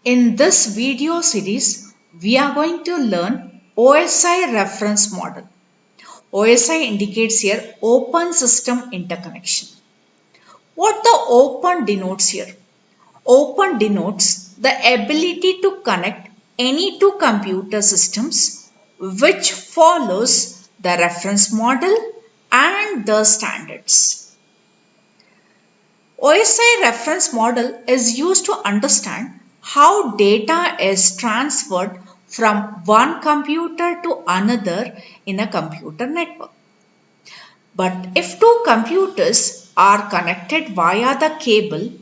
In this video series, we are going to learn OSI reference model. OSI indicates here Open System Interconnection. What the open denotes here? Open denotes the ability to connect any two computer systems which follows the reference model and the standards. OSI reference model is used to understand how data is transferred from one computer to another in a computer network. But if two computers are connected via the cable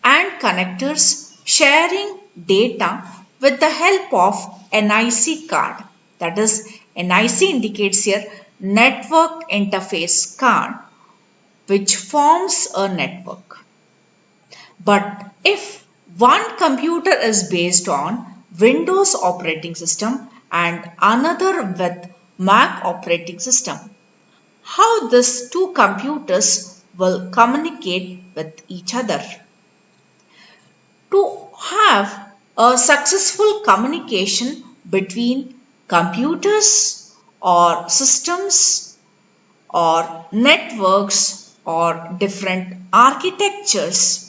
and connectors sharing data with the help of NIC card, that is NIC indicates here Network Interface Card, which forms a network. But if one computer is based on Windows operating system and another with Mac operating system, how these two computers will communicate with each other? To have a successful communication between computers or systems or networks or different architectures,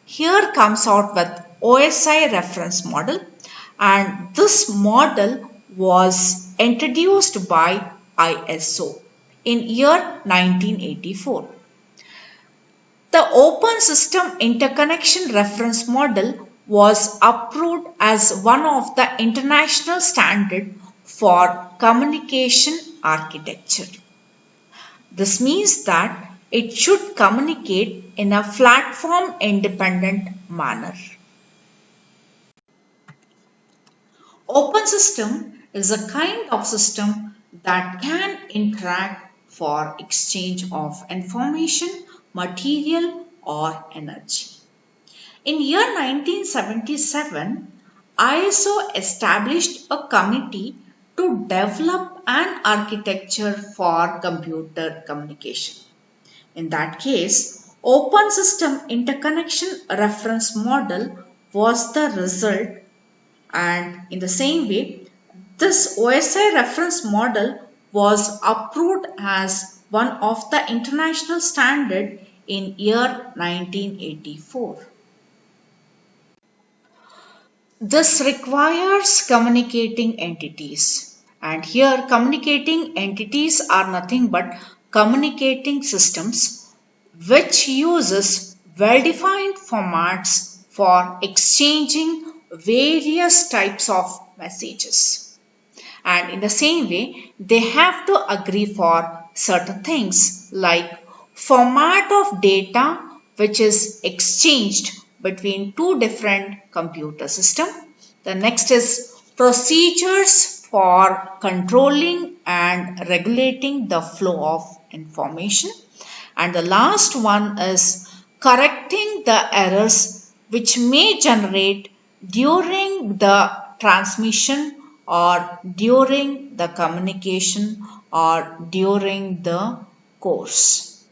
here comes out with OSI reference model, and this model was introduced by ISO in year 1984. The Open System Interconnection Reference Model was approved as one of the international standards for communication architecture. This means that it should communicate in a platform independent manner. Open system is a kind of system that can interact for exchange of information, material or energy. In year 1977, ISO established a committee to develop an architecture for computer communication. In that case, Open System Interconnection Reference Model was the result, and in the same way, this OSI reference model was approved as one of the international standard in year 1984. This requires communicating entities, and here communicating entities are nothing but communicating systems which uses well-defined formats for exchanging various types of messages. And in the same way, they have to agree for certain things like format of data which is exchanged between two different computer systems. The next is procedures for controlling and regulating the flow of information. And the last one is correcting the errors which may generate during the transmission or during the communication or during the course.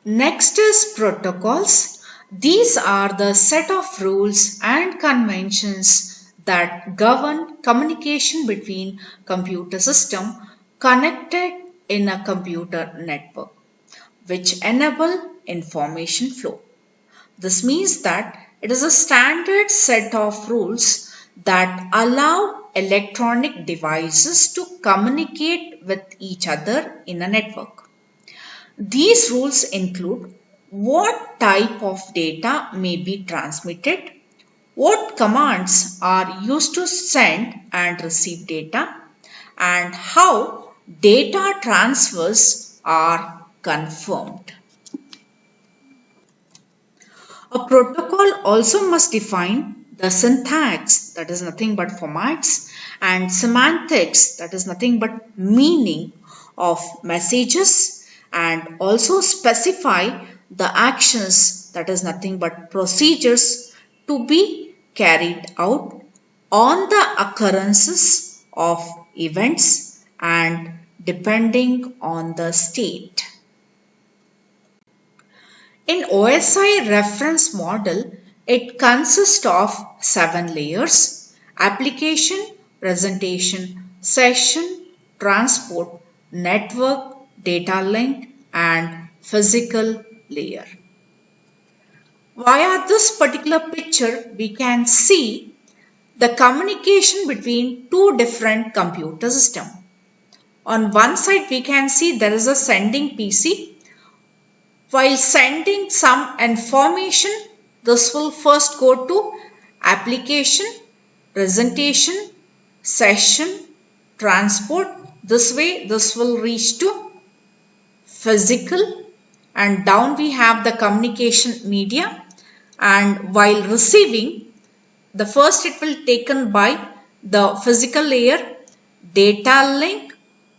Next is protocols. These are the set of rules and conventions that govern communication between computer system connected in a computer network, which enable information flow. This means that it is a standard set of rules that allow electronic devices to communicate with each other in a network. These rules include what type of data may be transmitted, what commands are used to send and receive data, and how data transfers are confirmed. A protocol also must define the syntax, that is nothing but formats, and semantics, that is nothing but meaning of messages, and also specify the actions, that is nothing but procedures to be carried out on the occurrences of events and depending on the state. In OSI reference model, It consists of 7 layers: application, presentation, session, transport, network, data link, and physical layer. Via this particular picture, we can see the communication between two different computer systems. On one side, we can see there is a sending PC. While sending some information, this will first go to application, presentation, session, transport. This way, this will reach to physical, and down we have the communication media. And while receiving, the first it will taken by the physical layer, data link,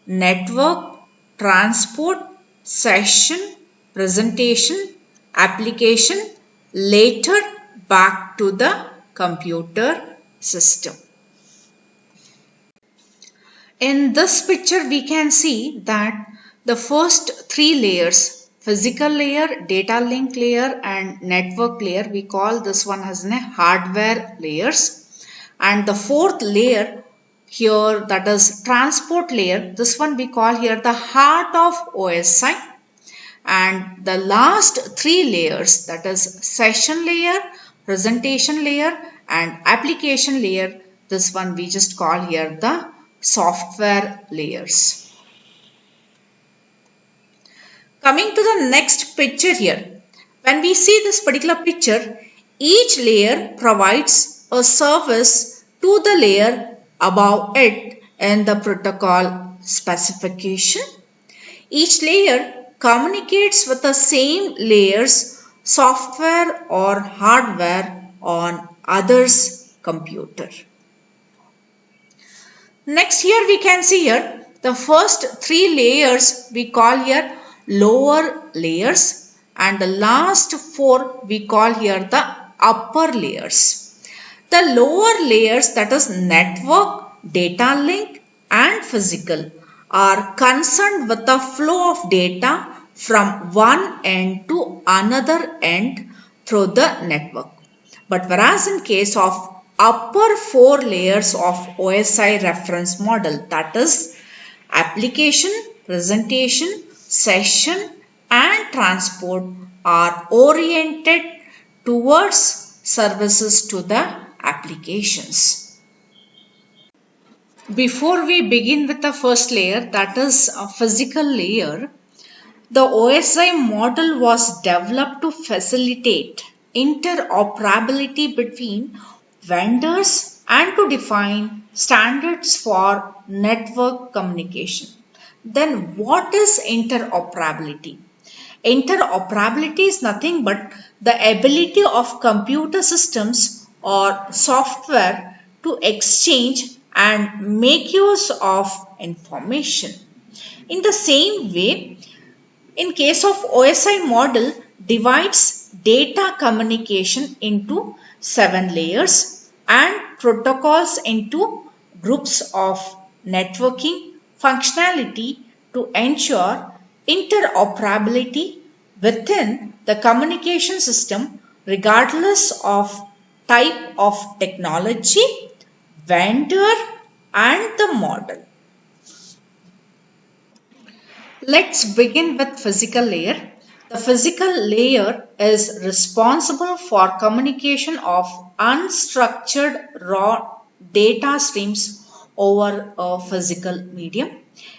network, transport, session, presentation, application, later back to the computer system. In this picture, we can see that the first 3 layers, physical layer, data link layer, and network layer, we call this one as a hardware layers. And the fourth layer here, that is transport layer, this one we call here the heart of OSI. And the last 3 layers, that is session layer, presentation layer, and application layer, this one we just call here the software layers. Coming to the next picture here, when we see this particular picture, each layer provides a service to the layer above it in the protocol specification. Each layer communicates with the same layer's software or hardware on others' computer. Next, here we can see here the first 3 layers we call here lower layers, and the last 4 we call here the upper layers. The lower layers, that is network, data link, and physical, are concerned with the flow of data from one end to another end through the network. But whereas in case of upper 4 layers of OSI reference model, that is application, presentation, session, and transport, are oriented towards services to the applications. Before we begin with the first layer, that is a physical layer, the OSI model was developed to facilitate interoperability between vendors and to define standards for network communication. Then what is interoperability? Interoperability is nothing but the ability of computer systems or software to exchange and make use of information. In the same way, in case of OSI model, divides data communication into 7 layers and protocols into groups of networking functionality to ensure interoperability within the communication system regardless of type of technology, vendor, and the model. Let's begin with physical layer. The physical layer is responsible for communication of unstructured raw data streams over a physical medium.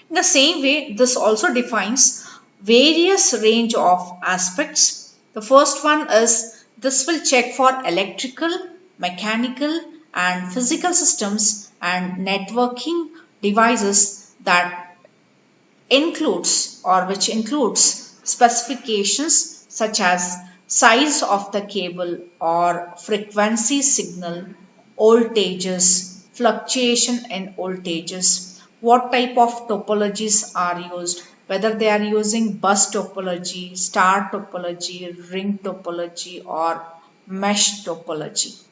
In the same way, this also defines various range of aspects. The first one is this will check for electrical, mechanical, and physical systems and networking devices that includes or which includes specifications such as size of the cable or frequency signal, voltages, fluctuation in voltages, what type of topologies are used, whether they are using bus topology, star topology, ring topology, or mesh topology.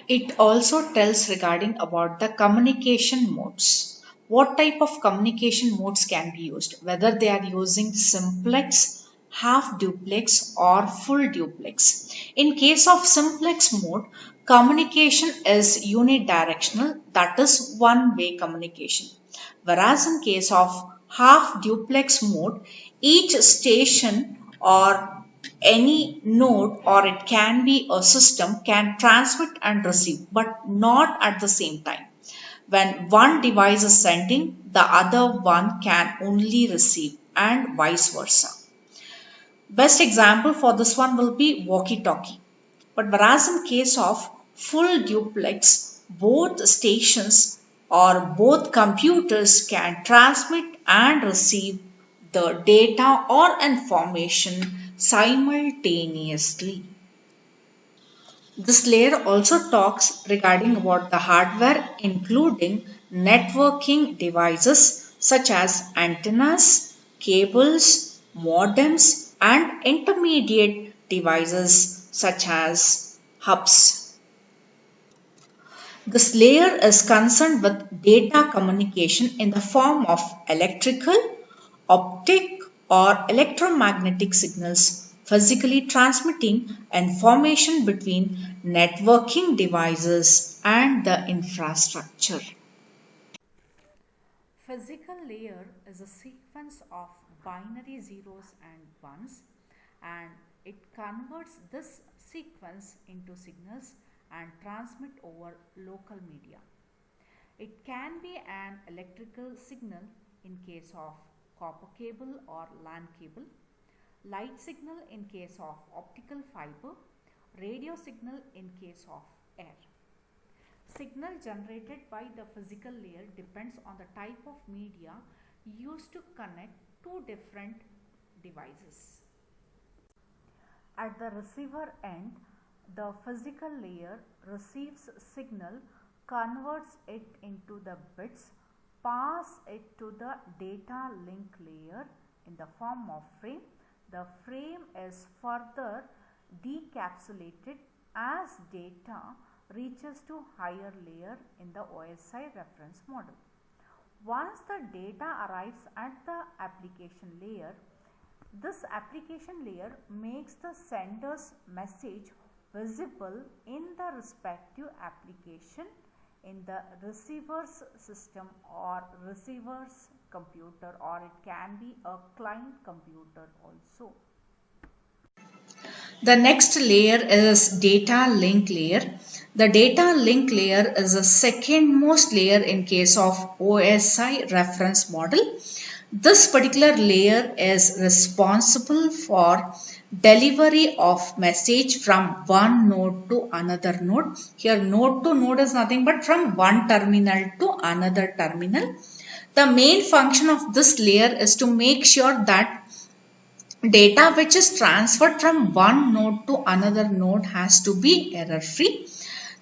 It also tells regarding about the communication modes. What type of communication modes can be used, whether they are using simplex, half duplex or full duplex. In case of simplex mode, communication is unidirectional, that is one-way communication. Whereas in case of half duplex mode, each station or any node, or it can be a system, can transmit and receive but not at the same time. When one device is sending, the other one can only receive, and vice versa. Best example for this one will be walkie-talkie. But whereas in case of full duplex, both stations or both computers can transmit and receive the data or information simultaneously. This layer also talks regarding about the hardware, including networking devices such as antennas, cables, modems, and intermediate devices such as hubs. This layer is concerned with data communication in the form of electrical, optic, or electromagnetic signals, physically transmitting information between networking devices and the infrastructure. Physical layer is a sequence of binary zeros and ones, and it converts this sequence into signals and transmit over local media. It can be an electrical signal in case of copper cable or LAN cable, light signal in case of optical fiber, radio signal in case of air. Signal generated by the physical layer depends on the type of media used to connect two different devices. At the receiver end, the physical layer receives signal, converts it into the bits, pass it to the data link layer in the form of frame. The frame is further decapsulated as data reaches to higher layer in the OSI reference model. Once the data arrives at the application layer, this application layer makes the sender's message visible in the respective application in the receiver's system or receiver's computer, or it can be a client computer also. The next layer is data link layer. The data link layer is the second most layer in case of OSI reference model. This particular layer is responsible for delivery of message from one node to another node. Here node to node is nothing but from one terminal to another terminal. The main function of this layer is to make sure that data which is transferred from one node to another node has to be error free.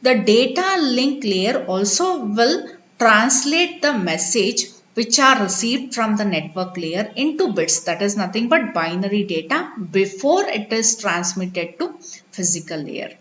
The data link layer also will translate the message which are received from the network layer into bits, that is nothing but binary data, before it is transmitted to physical layer.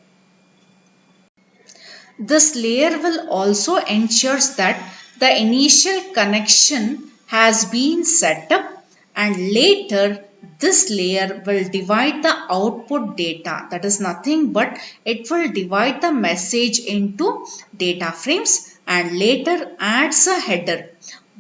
This layer will also ensure that the initial connection has been set up, and later this layer will divide the output data, that is nothing but it will divide the message into data frames, and later adds a header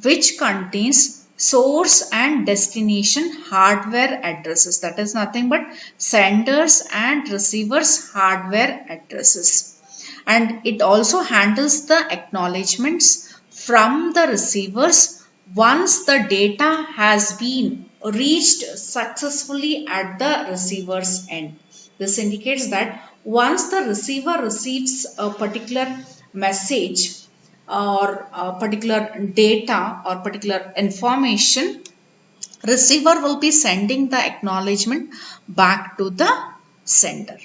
which contains source and destination hardware addresses, that is nothing but senders and receivers hardware addresses. And it also handles the acknowledgements from the receivers once the data has been reached successfully at the receiver's end. This indicates that once the receiver receives a particular message or a particular data or particular information, receiver will be sending the acknowledgement back to the sender.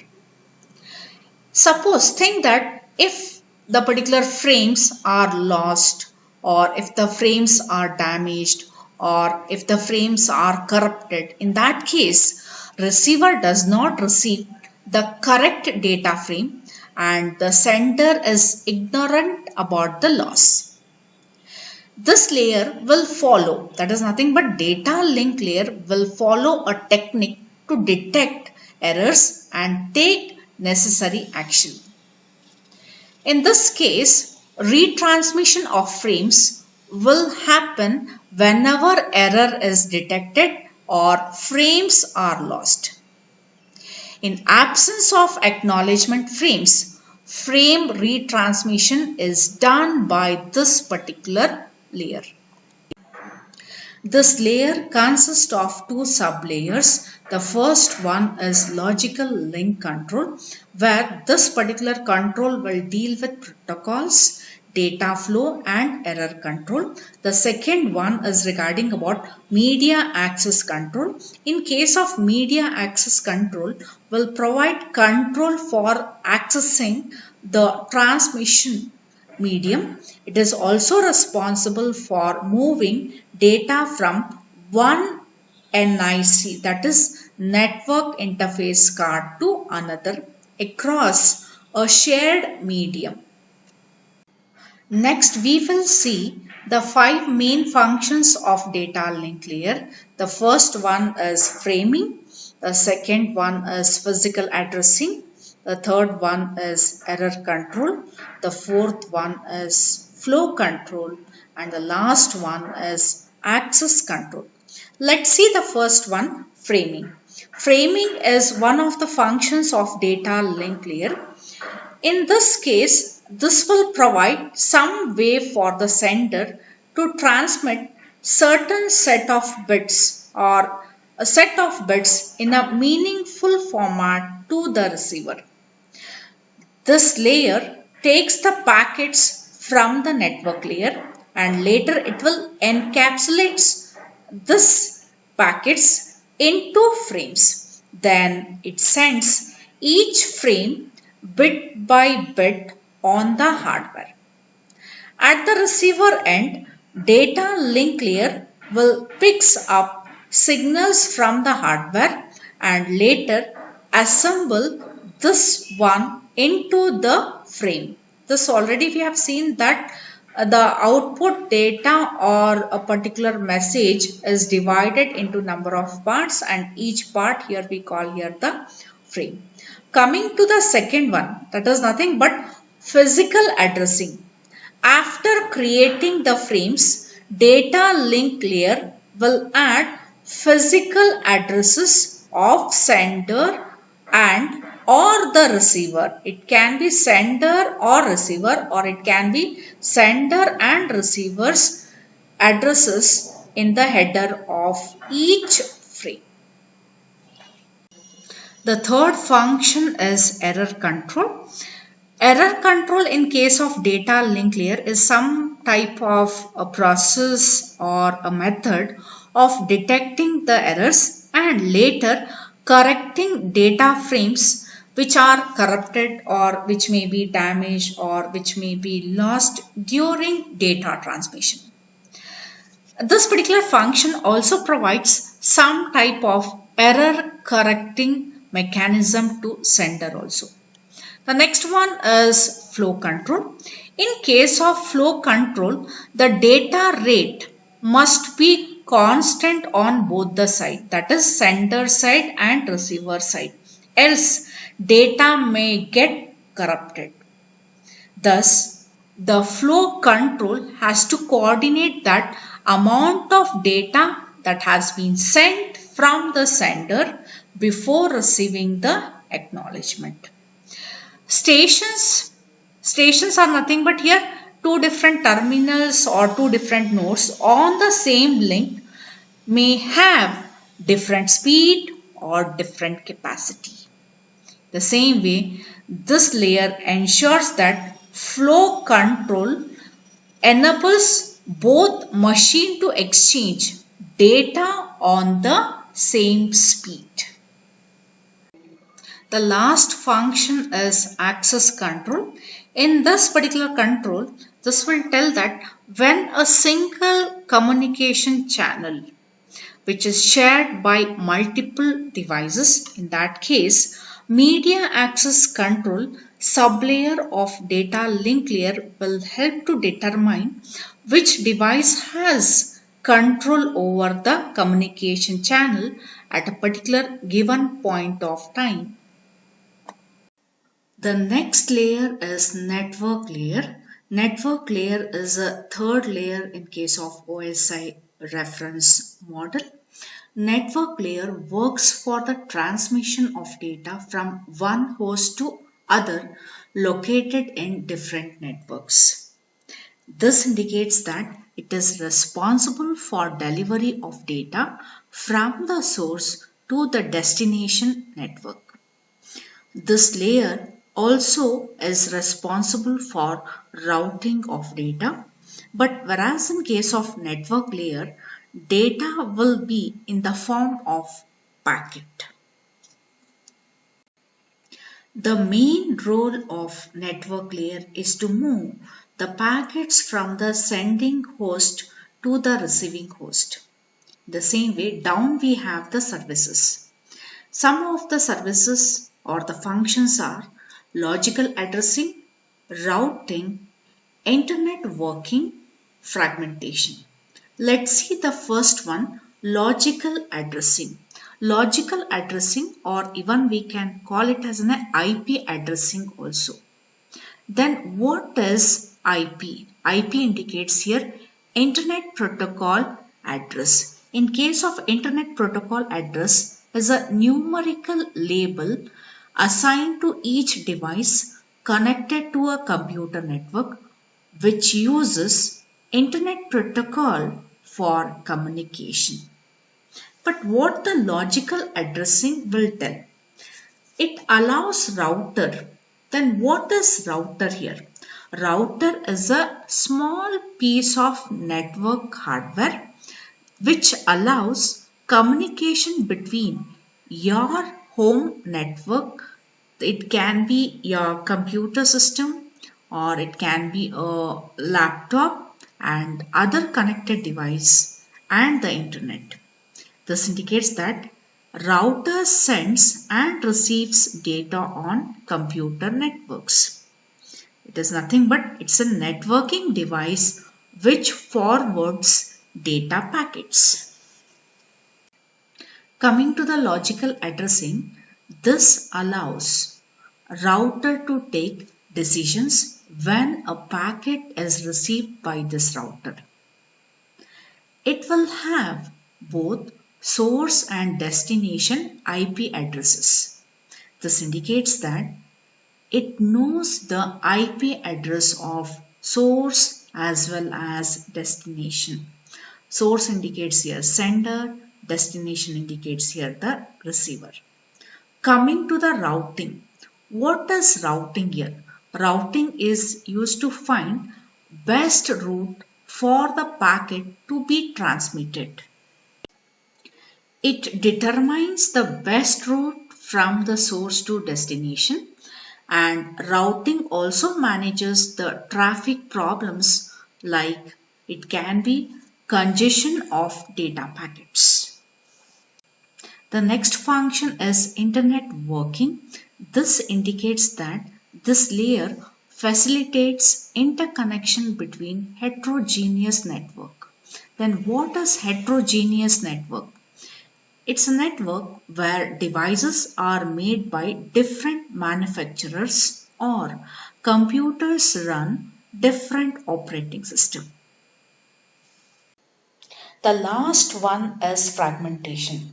Suppose, think that if the particular frames are lost, or if the frames are damaged, or if the frames are corrupted, in that case receiver does not receive the correct data frame and the sender is ignorant about the loss. This layer will follow, that is nothing but data link layer will follow a technique to detect errors and take necessary action. In this case, retransmission of frames will happen whenever error is detected or frames are lost. In absence of acknowledgement frames, frame retransmission is done by this particular layer. This layer consists of two sublayers. The first one is logical link control, where this particular control will deal with protocols, data flow and error control. The second one is regarding about media access control. In case of media access control, will provide control for accessing the transmission medium. It is also responsible for moving data from one NIC, that is network interface card, to another across a shared medium. Next, we will see the 5 main functions of data link layer. The first one is framing, the second one is physical addressing, the third one is error control, the fourth one is flow control, and the last one is access control. Let's see the first one, framing. Framing is one of the functions of data link layer. In this case, this will provide some way for the sender to transmit certain set of bits or a set of bits in a meaningful format to the receiver. This layer takes the packets from the network layer and later it will encapsulate this packets into frames. Then it sends each frame bit by bit on the hardware. At the receiver end, data link layer will picks up signals from the hardware and later assemble this one into the frame. This already we have seen that the output data or a particular message is divided into number of parts, and each part here we call here the frame. Coming to the second one, that is nothing but physical addressing. After creating the frames, data link layer will add physical addresses of sender and or the receiver. It can be sender or receiver, or it can be sender and receiver's addresses in the header of each frame. The third function is error control. Error control in case of data link layer is some type of a process or a method of detecting the errors and later correcting data frames which are corrupted or which may be damaged or which may be lost during data transmission. This particular function also provides some type of error correcting mechanism to sender also. The next one is flow control. In case of flow control, the data rate must be constant on both the side, that is sender side and receiver side, else data may get corrupted. Thus, the flow control has to coordinate that amount of data that has been sent from the sender before receiving the acknowledgement. Stations are nothing but here two different terminals or two different nodes on the same link may have different speed or different capacity. The same way, this layer ensures that flow control enables both machine to exchange data on the same speed. The last function is access control. In this particular control, this will tell that when a single communication channel which is shared by multiple devices, in that case, media access control sublayer of data link layer will help to determine which device has control over the communication channel at a particular given point of time. The next layer is network layer. Network layer is a third layer in case of OSI reference model. Network layer works for the transmission of data from one host to other located in different networks. This indicates that it is responsible for delivery of data from the source to the destination network. This layer also is responsible for routing of data, but whereas in case of network layer, data will be in the form of packet. The main role of network layer is to move the packets from the sending host to the receiving host. The same way down we have the services. Some of the services or the functions are logical addressing, routing, internet working, fragmentation. Let's see the first one, logical addressing. Logical addressing, or even we can call it as an IP addressing also. Then what is IP? IP indicates here Internet Protocol Address. In case of Internet Protocol Address is a numerical label assigned to each device connected to a computer network which uses Internet Protocol for communication. But what the logical addressing will tell? It allows router. Then what is router here? Router is a small piece of network hardware which allows communication between your home network. It can be your computer system or it can be a laptop and other connected device and the internet. This indicates that router sends and receives data on computer networks. It is nothing but it's a networking device which forwards data packets. Coming to the logical addressing, this allows router to take decisions when a packet is received by this router. It will have both source and destination IP addresses. This indicates that it knows the IP address of source as well as destination. Source indicates here sender, destination indicates here the receiver. Coming to the routing. What is routing here? Routing is used to find best route for the packet to be transmitted. It determines the best route from the source to destination, and routing also manages the traffic problems like it can be congestion of data packets. The next function is internet working. This indicates that this layer facilitates interconnection between heterogeneous network. Then what is heterogeneous network? It's a network where devices are made by different manufacturers or computers run different operating systems. The last one is fragmentation.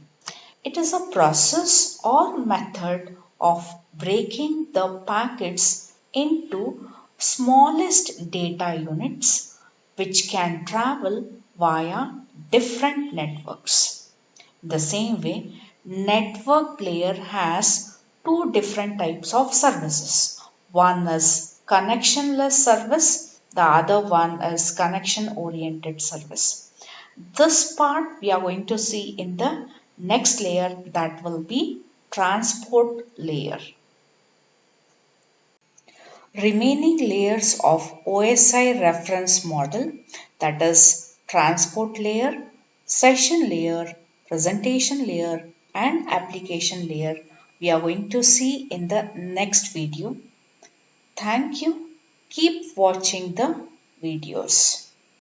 It is a process or method of breaking the packets into smallest data units which can travel via different networks. The same way, network layer has two different types of services. One is connectionless service, the other one is connection oriented service. This part we are going to see in the next layer, that will be transport layer. Remaining layers of OSI reference model, that is transport layer, session layer, presentation layer and application layer, we are going to see in the next video. Thank you. Keep watching the videos.